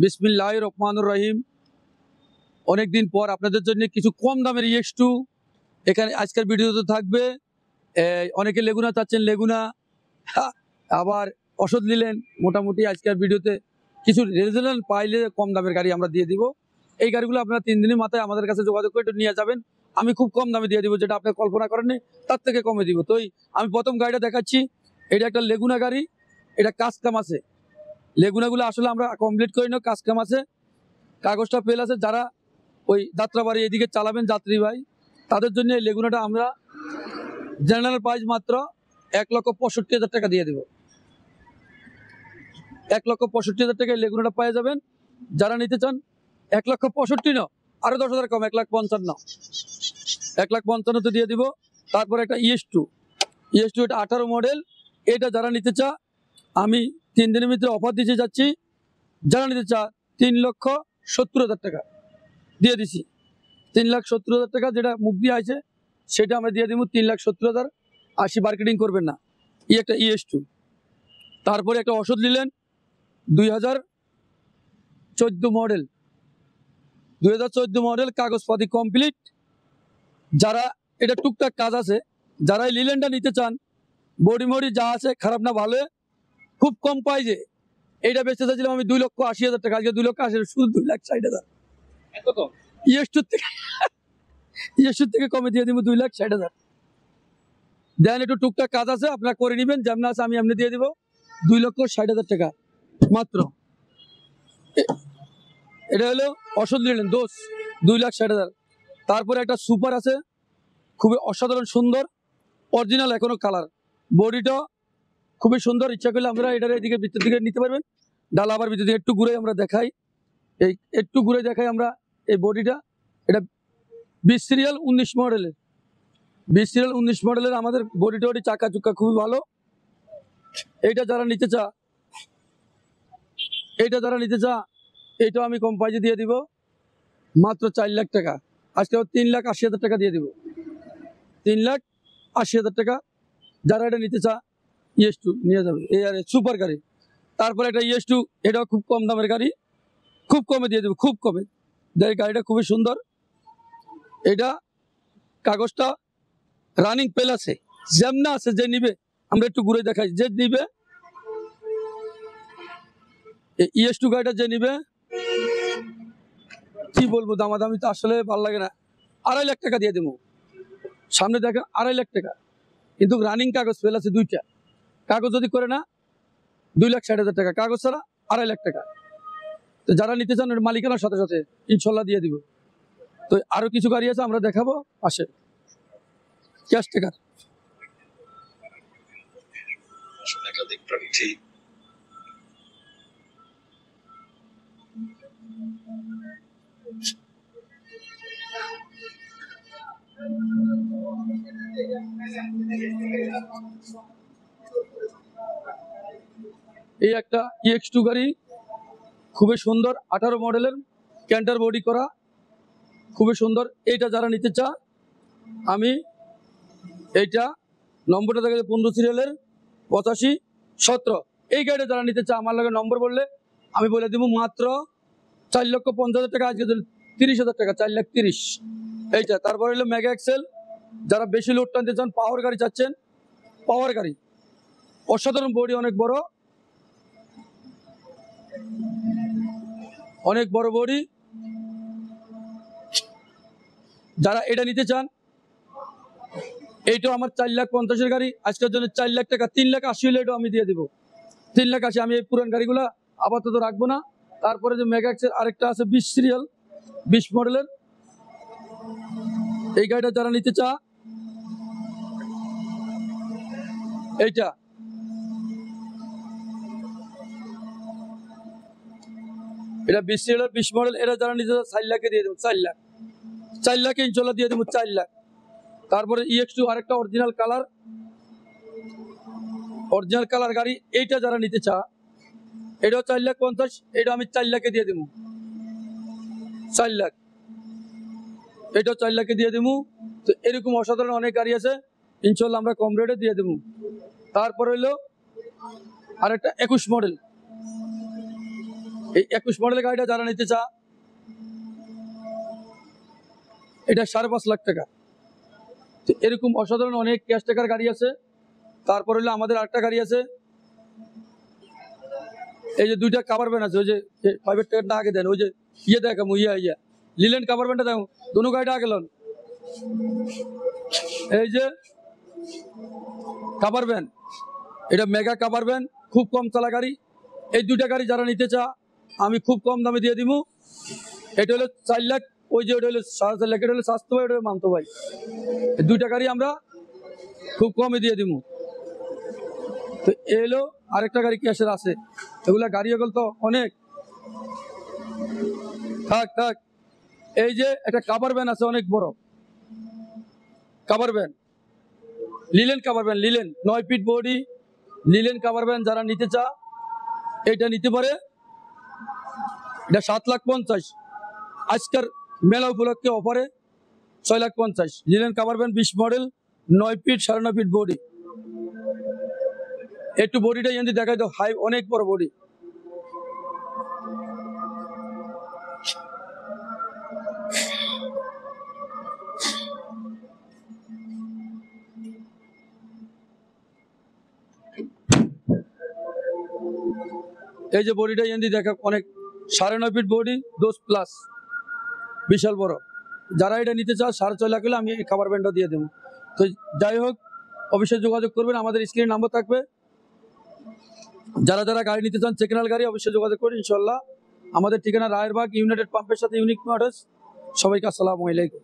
বিসমিল্লাহির রহমানির রহিম। অনেকদিন পর আপনাদের জন্য কিছু কম দামের EX2 এখানে আজকের ভিডিওতে থাকবে। অনেকে লেগুনা চাচ্ছেন, লেগুনা আবার ওষুধ নিলেন। মোটামুটি আজকের ভিডিওতে কিছু রিজনেবল পাইলে কম দামের গাড়ি আমরা দিয়ে দিব। এই গাড়িগুলো আপনারা 3 দিনের মাথায় আমাদের কাছে যোগাযোগ করে একটু নিয়ে যাবেন। আমি খুব কম দামে দিয়ে দিব, যেটা আপনি কল্পনা করেননি তার থেকে কমে দিব। তো আমি প্রথম গাড়িটা দেখাচ্ছি। এটা একটা লেগুনা গাড়ি, এটা কাজ কাম আছে। লেগুনাগুলো আসলে আমরা কমপ্লিট করি না, কাজ কাম আছে, কাগজটা ফেল আছে। যারা ওই যাত্রাবাড়ি এদিকে চালাবেন যাত্রী ভাই, তাদের জন্য এই লেগুনাটা আমরা জেনারেল প্রাইস মাত্র 1,65,000 টাকা দিয়ে দেব। 1,65,000 টাকায় লেগুনাটা পেয়ে যাবেন। যারা নিতে চান 1,65,000 না, আরো 10,000 কম, 1,55,000। 1,55,000 দিয়ে দিব। তারপরে একটা EX2, এটা 18 মডেল। এটা যারা নিতে চা, আমি 3 দিনের ভিতরে অফার দিতে যাচ্ছি। যারা নিতে চা 3,70,000 টাকা দিয়ে দিছি। 3,70,000 টাকা যেটা মুখ দিয়ে আছে সেটা আমরা দিয়ে দিব 3,70,000। 80 মার্কেটিং করবেন না। একটা EX2। তারপরে একটা ওষুধ নিলেন 2014 মডেল। 2014 মডেল, কাগজপাতি কমপ্লিট। যারা এটা টুকটাক কাজ আছে, যারা এই লিলেনটা নিতে চান, বডি মডি যা আছে খারাপ না, ভালো, খুব কম প্রাইজে এইটা বেচতে চাইছিলাম আমি 2,80,000 টাকা। আজকে 2,80,000, শুধু 2,60,000। EX2 থেকে কমে দিয়ে দিব 2,60,000। দেন একটু টুকটাক কাজ আছে, আপনারা করে নেবেন। যেমন আছে আমি এমনি দিয়ে দিব 2,60,000 টাকা মাত্র। এটা হলো ওষুধ নিলেন দোষ, 2,60,000। তারপরে একটা সুপার আছে, খুবই অসাধারণ সুন্দর, অরিজিনাল এখনো কালার, বডিটা খুবই সুন্দর। ইচ্ছা করলে আমরা এটার এদিকে ভিতর দিকে নিতে পারবেন। ডালা আবার ভিতর দিকে একটু ঘুরে আমরা দেখাই, একটু ঘুরে দেখাই আমরা এই বডিটা। এটা 20 সিরিয়াল 19 মডেলের, 20 সিরিয়াল 19 মডেলের আমাদের বডিটা, চাকা চুক্কা খুবই ভালো। এইটা যারা নিতে চা, এইটা আমি কম প্রাইজে দিয়ে দিব মাত্র 4 লাখ টাকা। আজকে 3,80,000 টাকা দিয়ে দিব। 3,80,000 টাকা যারা এটা নিতে চা EX2 নিয়ে যাবে। এই আর সুপার গাড়ি। তারপরে একটা EX2, এটাও খুব কম দামের গাড়ি, খুব কমে দিয়ে দেবো, খুব কমে। গাড়িটা খুবই সুন্দর। এটা কাগজটা রানিং পেল আছে, যেমনা আছে। যে নিবে আমরা একটু ঘুরে দেখাই। যে নিবে EX2 গাড়িটা, যে নিবে কি বলবো, দামাদামি তো আসলে ভালো লাগে না। 2.5 লাখ টাকা দিয়ে দেবো। সামনে দেখেন 2.5 লাখ টাকা, কিন্তু রানিং কাগজ ফেল আছে 2টা। কাগজ যদি করে না 2,60,000 টাকা, কাগজ ছাড়া 2.5 লাখ টাকা। তো যারা নিতে চান মালিকানার সাথে সাথে ইনশাল্লাহ দিয়ে দিব। তো আরো কিছু গাড়ি আছে আমরা দেখাবো, আসে ক্যাশ টাকার। এই একটা EX2 গাড়ি, খুবই সুন্দর, 18 মডেলের, ক্যান্টার বডি করা, খুবই সুন্দর। এইটা যারা নিতে চা, আমি এইটা নম্বরটা দেখা যায় 15 সিরিয়ালের 8517। এই গাড়িটা যারা নিতে চা আমার লাগে নম্বর বললে আমি বলে দিব মাত্র 4,50,000 টাকা। আজকে 30,000 টাকা, 4,30,000 এইটা। তারপরে হলো মেগা এক্সেল, যারা বেশি লোড টানতে চান, পাওয়ার গাড়ি চাচ্ছেন, পাওয়ার গাড়ি, অসাধারণ বডি, অনেক বড়, অনেক বড় বডি। যারা এটা নিতে চান, এইটাও আমার 4,50,000 গাড়ি। আজকের জন্য 4 লাখ টাকা, 3,80,000 হলে এটাও আমি দিয়ে দিব। 3,80,000। আমি এই পুরান গাড়িগুলা আপাতত রাখবো না। তারপরে যে মেগা এক্সেল আরেকটা আছে 20 সিরিয়াল 20 মডেলের, এই গাড়িটা যারা নিতে চা, এইটা এটা 20 সিরিয়াল 20 মডেল, এটা যারা নিতে চা 4 লাখে দিয়ে দেবো। 4 লাখে ইনশাল্লাহ দিয়ে দেবো, 4 লাখ। তারপরে EX2 আরেকটা অরিজিনাল কালার গাড়ি, এইটা যারা নিতে চা, এটাও 4,50,000। এটা আমি 4 লাখে দিয়ে দেবো, 4 লাখ। এটাও 4 লাখে দিয়ে দেবো। তো এরকম অসাধারণ অনেক গাড়ি আছে, ইনশাল্লাহ আমরা কম রেটে দিয়ে দেবো। তারপরে হইলো আরেকটা 21 মডেল, এই 21 মডেলের গাড়িটা যারা নিতে চা, এটা 5.5 লাখ টাকা। তো এরকম অসাধারণ অনেক ক্যাশ টাকার গাড়ি আছে। তারপর হলো আমাদের আরেকটা গাড়ি আছে, এই যে 2টা কাভার ভ্যান আছে, ওই যে 5 টাকাটা আগে দেন, ওই যে দেখাম ইয়া লিল্যান্ড কাভার ভ্যানটা দেখো, দুটো গাড়িটা আগে লন। এই যে কাভার ভ্যান, এটা মেগা কাভার ভ্যান, খুব কম চালা গাড়ি। এই 2টা গাড়ি যারা নিতে চা আমি খুব কম দামে দিয়ে দিব। এটা হলো 4 লাখ, ওই যে ওটা হলো 4.5 লাখ, এটা হলো স্বাস্থ্য ভাই, ওটা মানতো ভাই। এই 2টা গাড়ি আমরা খুব কমে দিয়ে দিব। তো এলো আরেকটা গাড়ি ক্যাশের আছে, এগুলা গাড়ি এগুলো তো অনেক। থাক এই যে একটা কাভার ভ্যান আছে অনেক বড় cover van, Leyland cover van, Leyland 9 feet body Leyland cover van যারা নিতে চা এটা নিতে পারে। এটা 7,50,000, আজকের মেলা উপলক্ষে অফারে 6,50,000। Leyland cover van 20 model, 9 feet 9.5 feet body. একটু বডিটা এনে দেখাই তো, হাই অনেক বড় বডি। এই যে বডিটা এনে দেখা, অনেক 9.5 ফিট বডি, 10 প্লাস, বিশাল বড়। যারা এটা নিতে চাও 4.5 লাখ হলে আমি এই খাবার ব্যান্ডটা দিয়ে দেবো। তো যাই হোক, অবশ্যই যোগাযোগ করবেন, আমাদের স্ক্রিনে নাম্বার থাকবে। যারা যারা গাড়ি নিতে চান সেকেন্ড হ্যান্ড গাড়ি অবশ্যই যোগাযোগ করুন ইনশাল্লাহ। আমাদের ঠিকানা রায়েরবাগ ইউনাইটেড পাম্পের সাথে ইউনিক মোটরস। সবাইকে আসসালামু আলাইকুম।